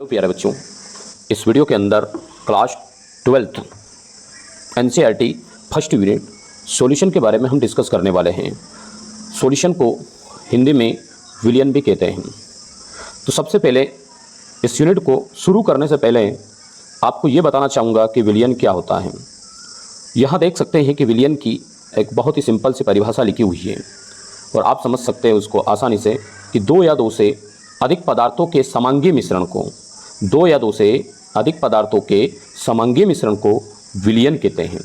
तो प्यारे बच्चों, इस वीडियो के अंदर class 12th NCERT first unit solution के बारे में हम डिस्कस करने वाले हैं। सॉल्यूशन को हिंदी में विलियन भी कहते हैं। तो सबसे पहले इस यूनिट को शुरू करने से पहले आपको ये बताना चाहूँगा कि विलियन क्या होता है। यहाँ देख सकते हैं कि विलियन की एक बहुत ही सिंपल सी परिभाषा लिखी हुई है और आप समझ सकते हैं उसको आसानी से कि दो या दो से अधिक पदार्थों के समांगी मिश्रण को विलियन कहते हैं।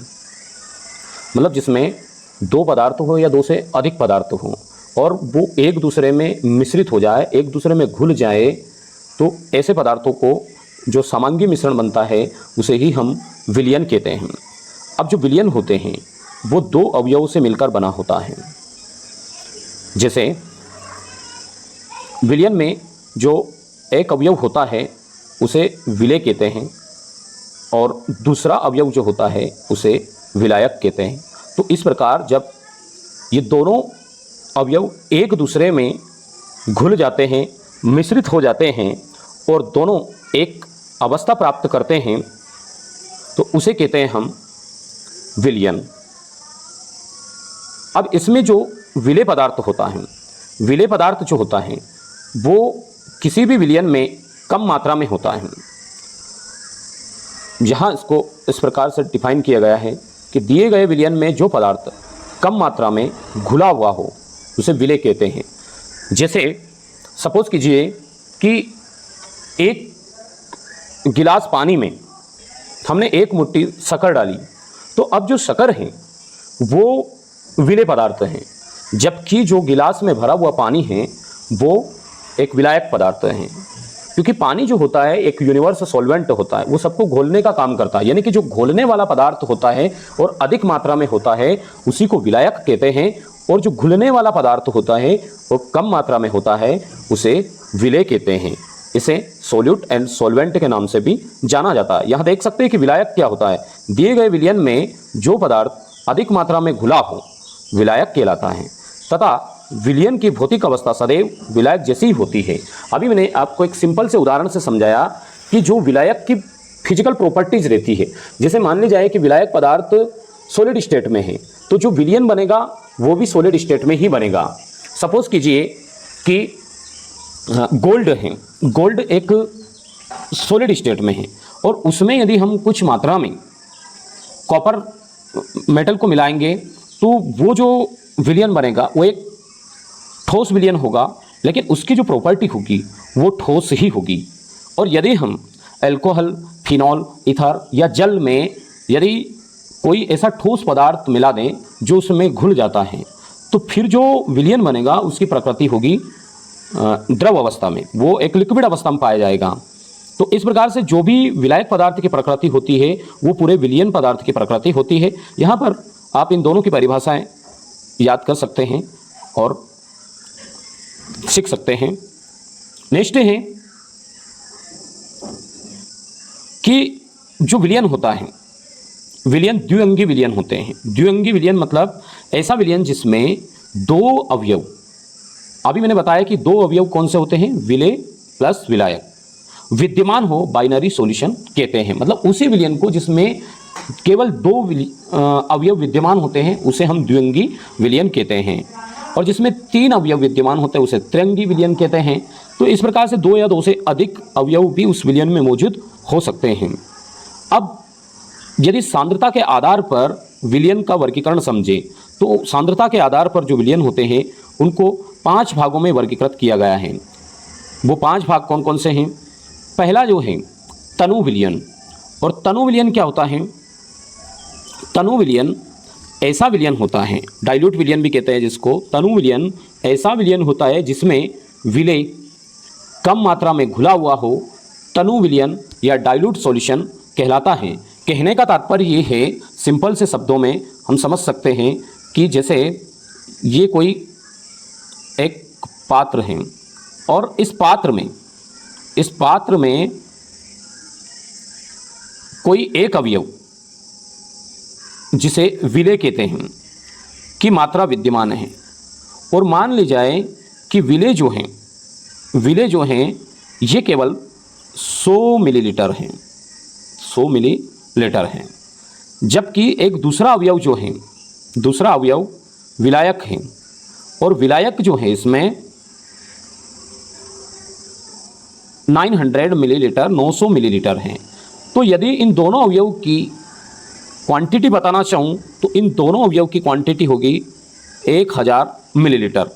मतलब जिसमें दो पदार्थ हो या दो से अधिक पदार्थ हो और वो एक दूसरे में मिश्रित हो जाए, एक दूसरे में घुल जाए, तो ऐसे पदार्थों को जो समांगी मिश्रण बनता है उसे ही हम विलियन कहते हैं। अब जो विलियन होते हैं वो दो अवयवों से मिलकर बना होता है। जैसे विलियन में जो एक अवयव होता है उसे विलेय कहते हैं और दूसरा अवयव जो होता है उसे विलायक कहते हैं। तो इस प्रकार जब ये दोनों अवयव एक दूसरे में घुल जाते हैं, मिश्रित हो जाते हैं और दोनों एक अवस्था प्राप्त करते हैं तो उसे कहते हैं हम विलियन। अब इसमें जो विलेय पदार्थ होता है, विलेय पदार्थ जो होता है वो किसी भी विलियन में कम मात्रा में होता है। यहाँ इसको इस प्रकार से डिफाइन किया गया है कि दिए गए विलियन में जो पदार्थ कम मात्रा में घुला हुआ हो उसे विलेय कहते हैं। जैसे सपोज कीजिए कि एक गिलास पानी में हमने एक मुट्ठी शक्कर डाली, तो अब जो शक्कर है वो विलेय पदार्थ है, जबकि जो गिलास में भरा हुआ पानी है वो एक विलायक पदार्थ है। क्योंकि पानी जो होता है एक यूनिवर्स सॉल्वेंट होता है, वो सबको घोलने का काम करता है। यानी कि जो घोलने वाला पदार्थ होता है और अधिक मात्रा में होता है उसी को विलायक कहते हैं, और जो घुलने वाला पदार्थ होता है और कम मात्रा में होता है उसे विलेय कहते हैं। इसे सोल्यूट एंड सॉल्वेंट के नाम से भी जाना जाता है। यहाँ देख सकते हैं कि विलायक क्या होता है, दिए गए विलियन में जो पदार्थ अधिक मात्रा में घुला हो विलायक कहलाता है, तथा विलियन की भौतिक अवस्था सदैव विलायक जैसी होती है। अभी मैंने आपको एक सिंपल से उदाहरण से समझाया कि जो विलायक की फिजिकल प्रॉपर्टीज रहती है, जैसे मान ली जाए कि विलायक पदार्थ सॉलिड स्टेट में है तो जो विलियन बनेगा वो भी सॉलिड स्टेट में ही बनेगा। सपोज कीजिए कि गोल्ड है, गोल्ड एक सॉलिड स्टेट में है और उसमें यदि हम कुछ मात्रा में कॉपर मेटल को मिलाएंगे तो वो जो विलियन बनेगा वो एक ठोस विलियन होगा, लेकिन उसकी जो प्रॉपर्टी होगी वो ठोस ही होगी। और यदि हम अल्कोहल, फिनॉल, ईथर या जल में यदि कोई ऐसा ठोस पदार्थ मिला दें जो उसमें घुल जाता है तो फिर जो विलियन बनेगा उसकी प्रकृति होगी द्रव अवस्था में, वो एक लिक्विड अवस्था में पाया जाएगा। तो इस प्रकार से जो भी विलायक पदार्थ की प्रकृति होती है वो पूरे विलियन पदार्थ की प्रकृति होती है। यहाँ पर आप इन दोनों की परिभाषाएं याद कर सकते हैं और सीख सकते हैं। नेक्स्ट है कि जो विलियन होता है, विलियन द्विअंगी विलियन होते हैं। द्विअंगी विलियन मतलब ऐसा विलियन जिसमें दो अवयव, अभी मैंने बताया कि दो अवयव कौन से होते हैं, विलेय प्लस विलायक, विद्यमान हो बाइनरी सॉल्यूशन कहते हैं। मतलब उसी विलियन को जिसमें केवल दो अवयव विद्यमान होते हैं उसे हम द्विअंगी विलियन कहते हैं, और जिसमें तीन अवयव विद्यमान होते हैं उसे त्रिअंगी विलियन कहते हैं। तो इस प्रकार से दो या दो से अधिक अवयव भी उस विलियन में मौजूद हो सकते हैं। अब यदि सांद्रता के आधार पर विलियन का वर्गीकरण समझे तो सांद्रता के आधार पर जो विलियन होते हैं उनको 5 भागों में वर्गीकृत किया गया है। वो 5 भाग कौन कौन से हैं? पहला जो है तनु विलियन। और तनु विलियन क्या होता है? तनु विलियन ऐसा विलियन होता है, डाइल्यूट विलियन भी कहते हैं जिसको। तनु विलियन ऐसा विलियन होता है जिसमें विलेय कम मात्रा में घुला हुआ हो, तनु विलियन या डाइल्यूट सॉल्यूशन कहलाता है। कहने का तात्पर्य ये है, सिंपल से शब्दों में हम समझ सकते हैं कि जैसे ये कोई एक पात्र है और इस पात्र में कोई एक अवयव जिसे विलेय कहते हैं की मात्रा विद्यमान है, और मान ली जाए कि विलेय जो हैं ये केवल 100 मिलीलीटर हैं, 100 मिलीलीटर हैं। जबकि एक दूसरा अवयव जो है, दूसरा अवयव विलायक है, और विलायक जो है इसमें 900 मिलीलीटर, 900 मिलीलीटर हैं। तो यदि इन दोनों अवयव की क्वांटिटी बताना चाहूँ तो इन दोनों अवयव की क्वांटिटी होगी 1000 मिलीलीटर।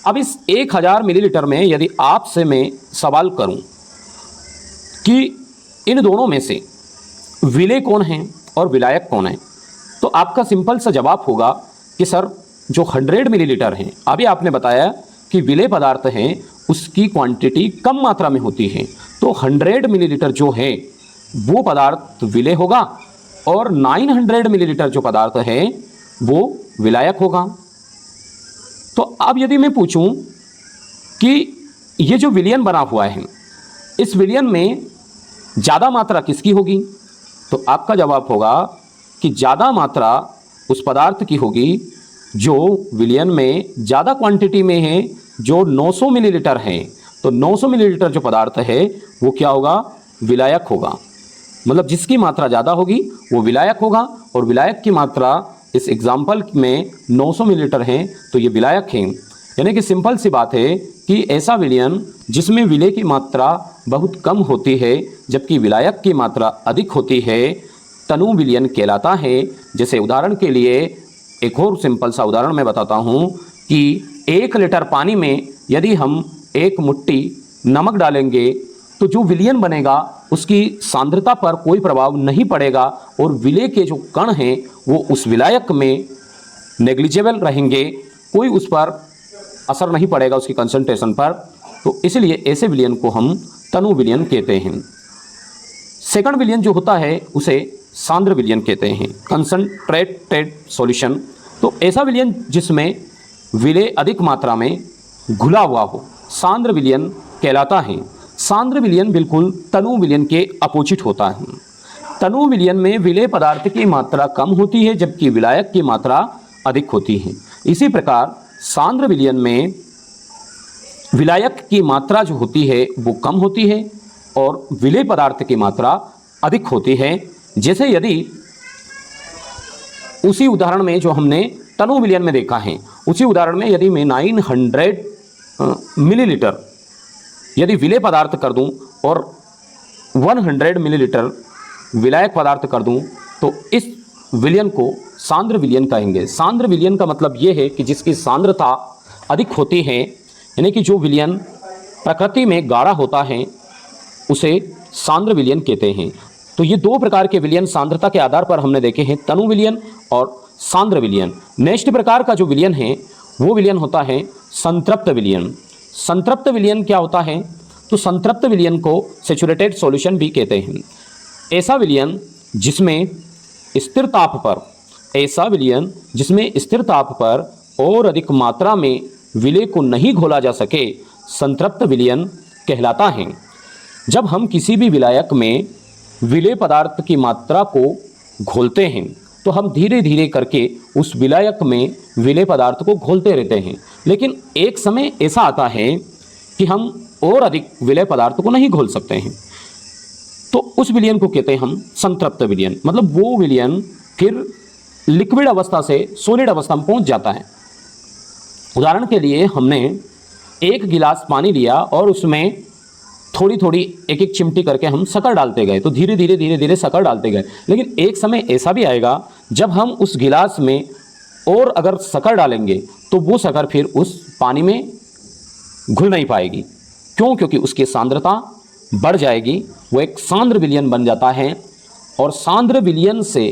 अब इस 1000 मिलीलीटर में यदि आपसे मैं सवाल करूं कि इन दोनों में से विलेय कौन है और विलायक कौन है, तो आपका सिंपल सा जवाब होगा कि सर जो 100 मिलीलीटर हैं, अभी आपने बताया कि विलेय पदार्थ हैं उसकी क्वांटिटी कम मात्रा में होती है, तो 100 मिलीलीटर जो है वो पदार्थ विलेय होगा और 900 मिलीलीटर जो पदार्थ है वो विलायक होगा। तो अब यदि मैं पूछूं कि ये जो विलयन बना हुआ है, इस विलयन में ज़्यादा मात्रा किसकी होगी, तो आपका जवाब होगा कि ज़्यादा मात्रा उस पदार्थ की होगी जो विलयन में ज़्यादा क्वांटिटी में है, जो 900 मिलीलीटर है। तो 900 मिलीलीटर जो पदार्थ है वो क्या होगा, विलायक होगा। मतलब जिसकी मात्रा ज़्यादा होगी वो विलायक होगा, और विलायक की मात्रा इस एग्जाम्पल में 900 मिलीलीटर है तो ये विलायक है। यानी कि सिंपल सी बात है कि ऐसा विलयन जिसमें विलेय की मात्रा बहुत कम होती है जबकि विलायक की मात्रा अधिक होती है, तनु विलयन कहलाता है। जैसे उदाहरण के लिए एक और सिंपल सा उदाहरण मैं बताता हूँ कि 1 लीटर पानी में यदि हम 1 मुट्ठी नमक डालेंगे तो जो विलयन बनेगा उसकी सांद्रता पर कोई प्रभाव नहीं पड़ेगा, और विलेय के जो कण हैं वो उस विलायक में नेग्लिजिबल रहेंगे, कोई उस पर असर नहीं पड़ेगा उसकी कंसंट्रेशन पर। तो इसलिए ऐसे विलयन को हम तनु विलयन कहते हैं। सेकंड विलयन जो होता है उसे सांद्र विलयन कहते हैं, कंसंट्रेटेड सॉल्यूशन। तो ऐसा विलयन जिसमें विलेय अधिक मात्रा में घुला हुआ हो, सांद्र विलयन कहलाता है। सांद्र विलयन बिल्कुल तनु विलयन के अपोजिट होता है। तनु विलयन में विलेय पदार्थ की मात्रा कम होती है जबकि विलायक की मात्रा अधिक होती है। इसी प्रकार सांद्र विलयन में विलायक की मात्रा जो होती है वो कम होती है और विलेय पदार्थ की मात्रा अधिक होती है। जैसे यदि उसी उदाहरण में जो हमने तनु विलयन में देखा है, उसी उदाहरण में यदि मैं 900 मिलीलीटर यदि विलेय पदार्थ कर दूं और 100 मिलीलीटर विलायक पदार्थ कर दूं तो इस विलयन को सांद्र विलयन कहेंगे। सांद्र विलयन का मतलब ये है कि जिसकी सांद्रता अधिक होती है, यानी कि जो विलयन प्रकृति में गाढ़ा होता है उसे सांद्र विलयन कहते हैं। तो ये 2 प्रकार के विलयन सांद्रता के आधार पर हमने देखे हैं, तनु विलयन और सांद्र विलयन। नेक्स्ट प्रकार का जो विलयन है वो विलयन होता है संतृप्त विलयन। संतृप्त विलयन क्या होता है, तो संतृप्त विलयन को सैचुरेटेड सॉल्यूशन भी कहते हैं। ऐसा विलयन जिसमें स्थिर ताप पर, ऐसा विलयन जिसमें स्थिर ताप पर और अधिक मात्रा में विलेय को नहीं घोला जा सके, संतृप्त विलयन कहलाता है। जब हम किसी भी विलायक में विलेय पदार्थ की मात्रा को घोलते हैं तो हम धीरे धीरे करके उस विलायक में विलेय पदार्थ को घोलते रहते हैं, लेकिन एक समय ऐसा आता है कि हम और अधिक विलेय पदार्थ को नहीं घोल सकते हैं, तो उस विलयन को कहते हैं हम संतृप्त विलयन। मतलब वो विलयन फिर लिक्विड अवस्था से सॉलिड अवस्था में पहुंच जाता है। उदाहरण के लिए हमने 1 गिलास पानी लिया और उसमें थोड़ी थोड़ी एक एक चिमटी करके हम शक्कर डालते गए, तो धीरे धीरे शक्कर डालते गए, लेकिन एक समय ऐसा भी आएगा जब हम उस गिलास में और अगर शक्कर डालेंगे तो वो शक्कर फिर उस पानी में घुल नहीं पाएगी। क्यों? क्योंकि उसकी सांद्रता बढ़ जाएगी, वो एक सांद्र विलयन बन जाता है। और सांद्र विलयन से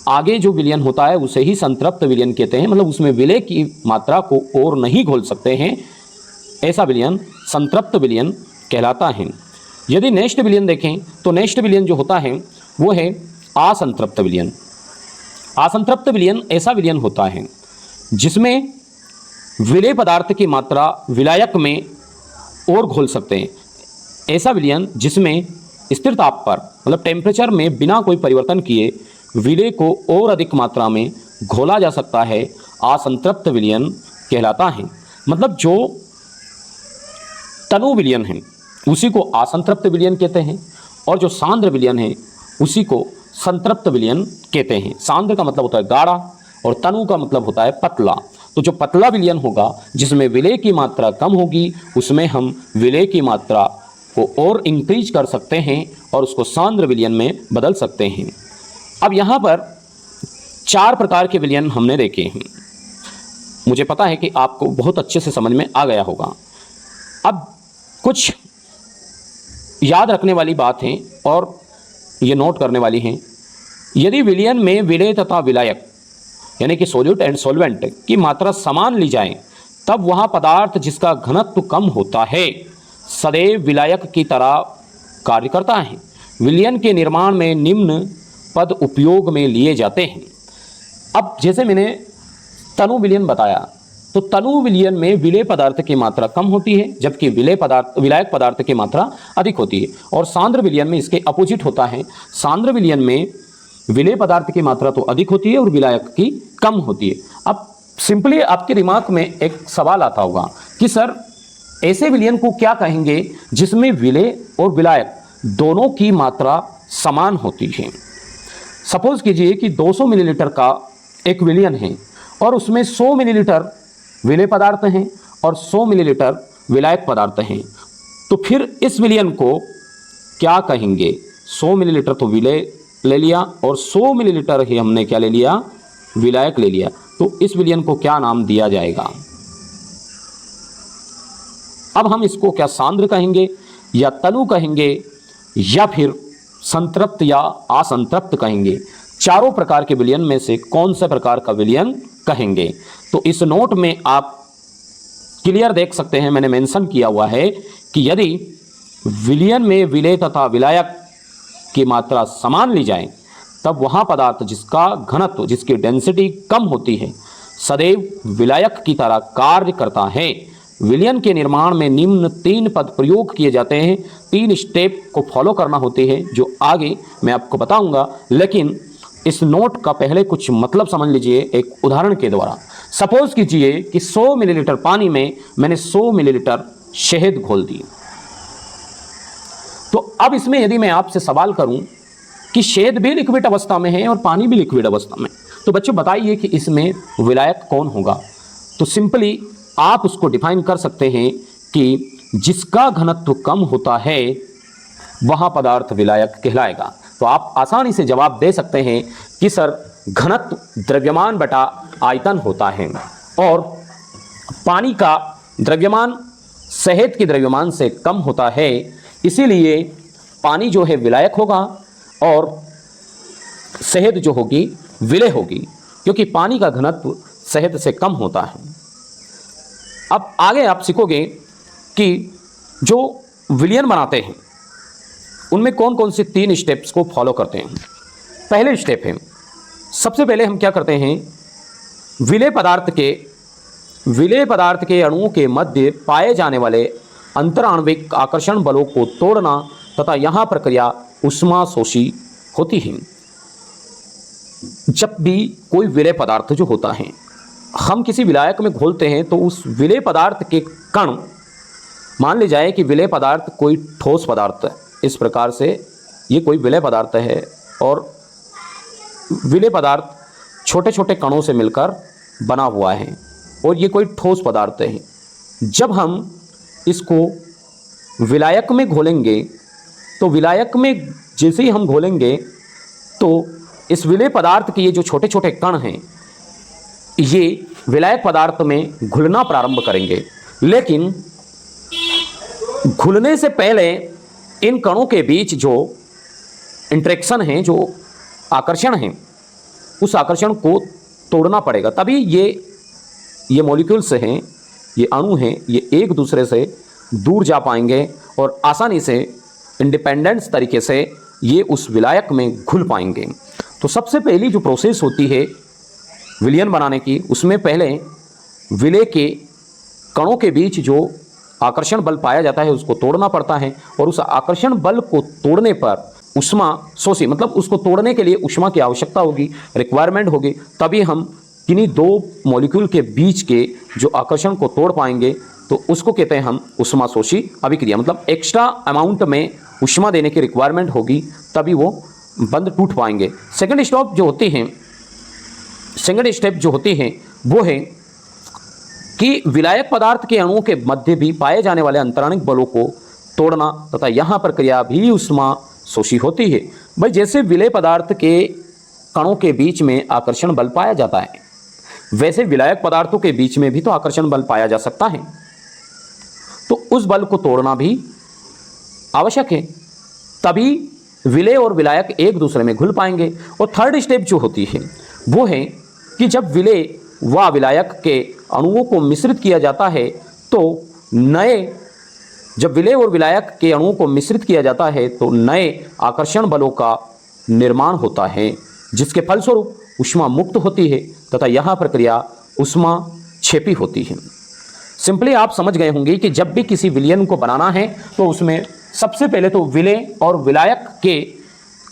आगे जो विलयन होता है उसे ही संतृप्त विलयन कहते हैं। मतलब उसमें विलेय की मात्रा को और नहीं घोल सकते हैं, ऐसा विलयन संतृप्त विलयन कहलाता है। यदि नेक्स्ट विलयन देखें तो नेक्स्ट विलयन जो होता है वो है असंतृप्त विलयन। असंतृप्त विलयन ऐसा विलयन होता है जिसमें विलेय पदार्थ की मात्रा विलायक में और घोल सकते हैं। ऐसा विलयन जिसमें स्थिर ताप पर, मतलब टेम्परेचर में बिना कोई परिवर्तन किए विलेय को और अधिक मात्रा में घोला जा सकता है, असंतृप्त विलयन कहलाता है। मतलब जो तनु विलयन है उसी को असंतृप्त विलयन कहते हैं, और जो सांद्र विलयन है उसी को संतृप्त विलयन कहते हैं। सांद्र का मतलब होता है गाढ़ा और तनु का मतलब होता है पतला। तो जो पतला विलयन होगा जिसमें विलय की मात्रा कम होगी, उसमें हम विलय की मात्रा को और इंक्रीज कर सकते हैं और उसको सांद्र विलयन में बदल सकते हैं। अब यहाँ पर 4 प्रकार के विलयन हमने देखे हैं। मुझे पता है कि आपको बहुत अच्छे से समझ में आ गया होगा। अब कुछ याद रखने वाली बात है और ये नोट करने वाली हैं। यदि विलयन में विलय तथा विलायक यानी कि सोल्यूट एंड सॉल्वेंट की मात्रा समान ली जाए, तब वह पदार्थ जिसका घनत्व कम होता है सदैव विलायक की तरह कार्य करता है। विलयन के निर्माण में निम्न पद उपयोग में लिए जाते हैं। अब जैसे मैंने तनु विलयन बताया, तो तनु विलयन में विलय पदार्थ की मात्रा कम होती है, जबकि विलायक पदार्थ की मात्रा अधिक होती है। और सांद्र विलयन में इसके अपोजिट होता है। सांद्र विलयन में विलय पदार्थ की मात्रा तो अधिक होती है और विलायक की कम होती है। अब सिंपली आपके दिमाग में एक सवाल आता होगा कि सर ऐसे विलयन को क्या कहेंगे जिसमें विलय और विलायक दोनों की मात्रा समान होती है। सपोज कीजिए कि 200 मिलीलीटर का एक विलयन है और उसमें 100 मिलीलीटर विलय पदार्थ हैं और 100 मिलीलीटर विलायक पदार्थ हैं, तो फिर इस विलयन को क्या कहेंगे? 100 मिलीलीटर तो विलय ले लिया और 100 मिलीलीटर ही हमने क्या ले लिया? विलायक ले लिया। तो इस विलयन को क्या नाम दिया जाएगा? अब हम इसको क्या सांद्र कहेंगे या तनु कहेंगे या फिर संतृप्त या असंतृप्त कहेंगे? चारों प्रकार के विलयन में से कौन से प्रकार का विलयन कहेंगे? तो इस नोट में आप क्लियर देख सकते हैं, मैंने मेंशन किया हुआ है कि यदि विलयन में विलय तथा विलायक की मात्रा समान ली जाए, तब वह पदार्थ जिसका घनत्व जिसकी डेंसिटी कम होती है सदैव विलायक की तरह कार्य करता है। विलयन के निर्माण में निम्न 3 पद प्रयोग किए जाते हैं। 3 स्टेप को फॉलो करना होते हैं जो आगे मैं आपको बताऊंगा, लेकिन इस नोट का पहले कुछ मतलब समझ लीजिए एक उदाहरण के द्वारा। सपोज कीजिए कि 100 मिलीलीटर पानी में मैंने 100 मिलीलीटर शहद घोल दी। तो अब इसमें यदि मैं आपसे सवाल करूं कि शहद भी लिक्विड अवस्था में है और पानी भी लिक्विड अवस्था में, तो बच्चों बताइए कि इसमें विलायक कौन होगा? तो सिंपली आप उसको डिफाइन कर सकते हैं कि जिसका घनत्व कम होता है वह पदार्थ विलायक कहलाएगा। तो आप आसानी से जवाब दे सकते हैं कि सर घनत्व द्रव्यमान बटा आयतन होता है और पानी का द्रव्यमान शहद के द्रव्यमान से कम होता है, इसीलिए पानी जो है विलायक होगा और शहद जो होगी विलय होगी, क्योंकि पानी का घनत्व शहद से कम होता है। अब आगे आप सीखोगे कि जो विलयन बनाते हैं उनमें कौन कौन से 3 स्टेप्स को फॉलो करते हैं। पहले स्टेप है, सबसे पहले हम क्या करते हैं, विलय पदार्थ के अणुओं के मध्य पाए जाने वाले अंतराण्विक आकर्षण बलों को तोड़ना तथा यह प्रक्रिया ऊष्माशोषी होती है। जब भी कोई विलय पदार्थ जो होता है हम किसी विलायक में घोलते हैं, तो उस विलय पदार्थ के कण, मान ले जाए कि विलय पदार्थ कोई ठोस पदार्थ है, इस प्रकार से ये कोई विलय पदार्थ है और विलय पदार्थ छोटे छोटे कणों से मिलकर बना हुआ है और ये कोई ठोस पदार्थ है। जब हम इसको विलायक में घोलेंगे, तो विलायक में जैसे ही हम घोलेंगे तो इस विलय पदार्थ के ये जो छोटे छोटे कण हैं ये विलायक पदार्थ में घुलना प्रारंभ करेंगे, लेकिन घुलने से पहले इन कणों के बीच जो इंटरेक्शन है, जो आकर्षण है, उस आकर्षण को तोड़ना पड़ेगा, तभी ये मॉलिक्यूल्स हैं, ये अणु हैं, ये एक दूसरे से दूर जा पाएंगे और आसानी से इंडिपेंडेंस तरीके से ये उस विलायक में घुल पाएंगे। तो सबसे पहली जो प्रोसेस होती है विलयन बनाने की, उसमें पहले विलय के कणों के बीच जो आकर्षण बल पाया जाता है उसको तोड़ना पड़ता है और उस आकर्षण बल को तोड़ने पर ऊष्मा शोषी, मतलब उसको तोड़ने के लिए ऊष्मा की आवश्यकता होगी, रिक्वायरमेंट होगी, तभी हम किन्हीं 2 मॉलिक्यूल के बीच के जो आकर्षण को तोड़ पाएंगे, तो उसको कहते हैं हम ऊष्माशोषी अभिक्रिया। मतलब एक्स्ट्रा अमाउंट में ऊष्मा देने की रिक्वायरमेंट होगी तभी वो बंध टूट पाएंगे। सेकंड स्टेप जो होती हैं वो है कि विलायक पदार्थ के अणुओं के मध्य भी पाए जाने वाले अंतराणिक बलों को तोड़ना तथा यहाँ प्रक्रिया भी ऊष्मा शोषी होती है। भाई जैसे विलेय पदार्थ के कणों के बीच में आकर्षण बल पाया जाता है, वैसे विलायक पदार्थों के बीच में भी तो आकर्षण बल पाया जा सकता है, तो उस बल को तोड़ना भी आवश्यक है, तभी विलेय और विलायक एक दूसरे में घुल पाएंगे। और थर्ड स्टेप जो होती है वो है कि जब विलेय व विलायक के अणुओं को मिश्रित किया जाता है तो जब विलेय और विलायक के अणुओं को मिश्रित किया जाता है तो नए आकर्षण बलों का निर्माण होता है, जिसके फलस्वरूप ऊष्मा मुक्त होती है तथा यह प्रक्रिया ऊष्मा छेपी होती है। सिंपली आप समझ गए होंगे कि जब भी किसी विलयन को बनाना है तो उसमें सबसे पहले तो विलेय और विलायक के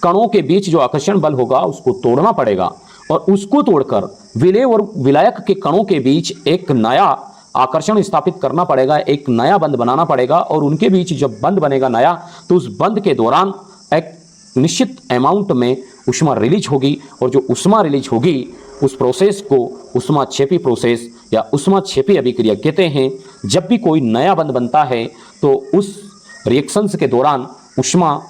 कणों के बीच जो आकर्षण बल होगा उसको तोड़ना पड़ेगा, और उसको तोड़कर विलेय और विलायक के कणों के बीच एक नया आकर्षण स्थापित करना पड़ेगा, एक नया बंध बनाना पड़ेगा। और उनके बीच जब बंध बनेगा नया, तो उस बंध के दौरान एक निश्चित अमाउंट में ऊष्मा रिलीज होगी, और जो ऊष्मा रिलीज होगी उस प्रोसेस को ऊष्मा छेपी प्रोसेस या ऊष्मा छेपी अभिक्रिया कहते हैं। जब भी कोई नया बंध बनता है तो उस रिएक्शंस के दौरान ऊष्मा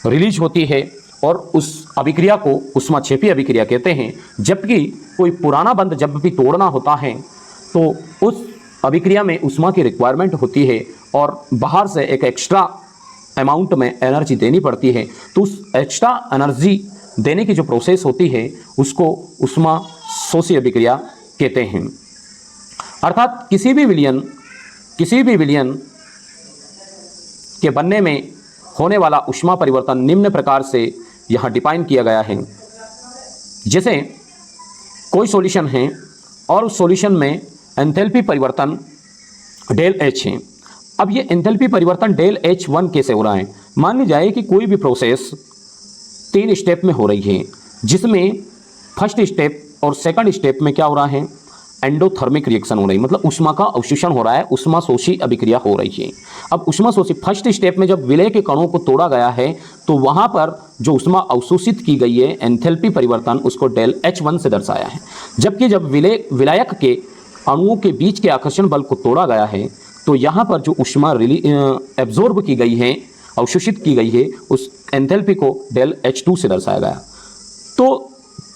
रिलीज होती है और उस अभिक्रिया को ऊष्मा छेपी अभिक्रिया कहते हैं। जबकि कोई पुराना बंध जब भी तोड़ना होता है तो उस अभिक्रिया में ऊष्मा की रिक्वायरमेंट होती है और बाहर से एक एक्स्ट्रा अमाउंट में एनर्जी देनी पड़ती है, तो उस एक्स्ट्रा एनर्जी देने की जो प्रोसेस होती है उसको ऊष्मा शोषी अभिक्रिया कहते हैं। अर्थात किसी भी विलयन के बनने में होने वाला ऊष्मा परिवर्तन निम्न प्रकार से यहाँ डिफाइन किया गया है। जैसे कोई सॉल्यूशन है और उस सॉल्यूशन में एंथैल्पी परिवर्तन डेल एच है। अब ये एंथैल्पी परिवर्तन डेल H1 कैसे हो रहा है? मान ली जाए कि कोई भी प्रोसेस 3 स्टेप में हो रही है, जिसमें फर्स्ट स्टेप और सेकंड स्टेप में क्या हो रहा है? एंडोथर्मिक रिएक्शन हो रही है, मतलब ऊष्मा का अवशोषण हो रहा है, ऊष्मा शोषी अभिक्रिया हो रही है। अब ऊष्मा शोषी फर्स्ट स्टेप में जब विलेय के कणों को तोड़ा गया है तो वहां पर जो ऊष्मा अवशोषित की गई है एंथैल्पी परिवर्तन, उसको डेल H1 से दर्शाया है। जबकि जब विलायक के अणुओं के बीच के आकर्षण बल को तोड़ा गया है तो यहाँ पर जो ऊष्मा एब्जॉर्ब की गई है, अवशोषित की गई है, उस एंथैल्पी को डेल H2 से दर्शाया गया। तो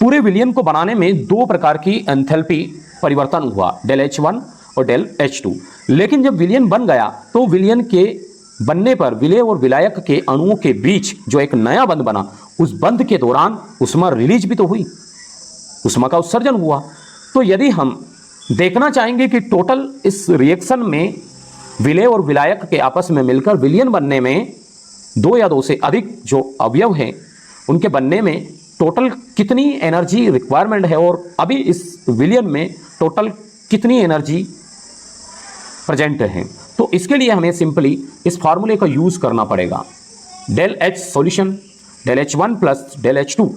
पूरे विलयन को बनाने में 2 प्रकार की एंथैल्पी परिवर्तन हुआ, डेल H1 और डेल H2। लेकिन जब विलयन बन गया तो विलयन के बनने पर विलेय और विलायक के अणुओं के बीच जो एक नया बंध बना, उस बंध के दौरान ऊष्मा रिलीज भी तो हुई, ऊष्मा का उत्सर्जन हुआ। तो यदि हम देखना चाहेंगे कि टोटल इस रिएक्शन में विलेय और विलायक के आपस में मिलकर विलयन बनने में 2 या 2 से अधिक जो अवयव हैं उनके बनने में टोटल कितनी एनर्जी रिक्वायरमेंट है, और अभी इस विलयन में टोटल कितनी एनर्जी प्रेजेंट है, तो इसके लिए हमें सिंपली इस फार्मूले का यूज करना पड़ेगा। Del H solution del H1 plus del H2,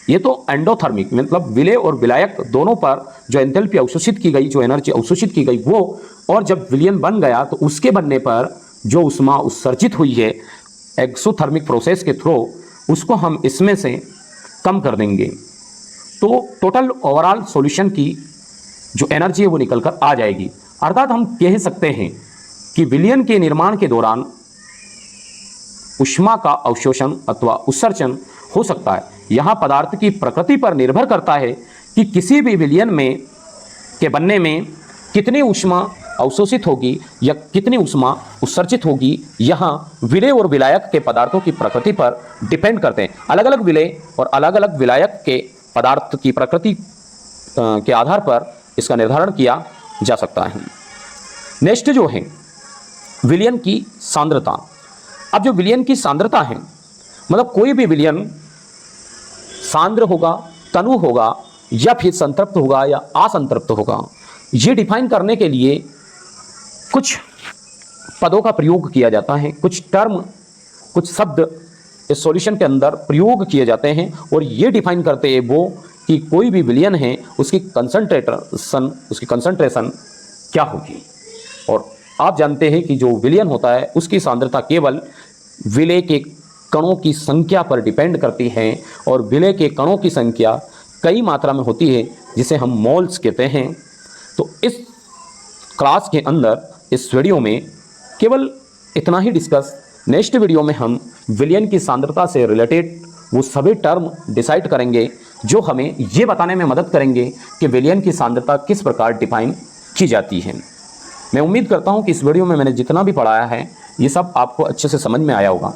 ये तो एंडोथर्मिक मतलब विलेय और विलायक दोनों पर जो एंथैल्पी अवशोषित की गई, जो एनर्जी अवशोषित की गई वो, और जब विलयन बन गया तो उसके बनने पर जो ऊष्मा उत्सर्जित हुई है एक्सोथर्मिक प्रोसेस के थ्रू, उसको हम इसमें से कम कर देंगे तो टोटल ओवरऑल सॉल्यूशन की जो एनर्जी है वो निकल कर आ जाएगी। अर्थात हम कह सकते हैं कि विलयन के निर्माण के दौरान ऊष्मा का अवशोषण अथवा उत्सर्जन हो सकता है। यहाँ पदार्थ की प्रकृति पर निर्भर करता है कि किसी भी विलयन में के बनने में कितनी ऊष्मा अवशोषित होगी या कितनी ऊष्मा उत्सर्जित होगी। यहाँ विलेय और विलायक के पदार्थों की प्रकृति पर डिपेंड करते हैं। अलग अलग विलेय और अलग अलग विलायक के पदार्थ की प्रकृति के आधार पर इसका निर्धारण किया जा सकता है। नेक्स्ट जो है विलयन की सांद्रता। अब जो विलयन की सांद्रता है, मतलब कोई भी विलयन सांद्र होगा, तनु होगा या फिर संतृप्त होगा या असंतृप्त होगा, ये डिफाइन करने के लिए कुछ पदों का प्रयोग किया जाता है, कुछ टर्म, कुछ शब्द इस सॉल्यूशन के अंदर प्रयोग किए जाते हैं और ये डिफाइन करते हैं वो कि कोई भी विलयन है उसकी कंसंट्रेशन क्या होगी। और आप जानते हैं कि जो विलयन होता है उसकी सांद्रता केवल विलय के कणों की संख्या पर डिपेंड करती है और विलय के कणों की संख्या कई मात्रा में होती है जिसे हम मोल्स कहते हैं। तो इस क्लास के अंदर इस वीडियो में केवल इतना ही डिस्कस। नेक्स्ट वीडियो में हम विलयन की सांद्रता से रिलेटेड वो सभी टर्म डिसाइड करेंगे जो हमें ये बताने में मदद करेंगे कि विलयन की सांद्रता किस प्रकार डिफाइन की जाती है। मैं उम्मीद करता हूँ कि इस वीडियो में मैंने जितना भी पढ़ाया है ये सब आपको अच्छे से समझ में आया होगा।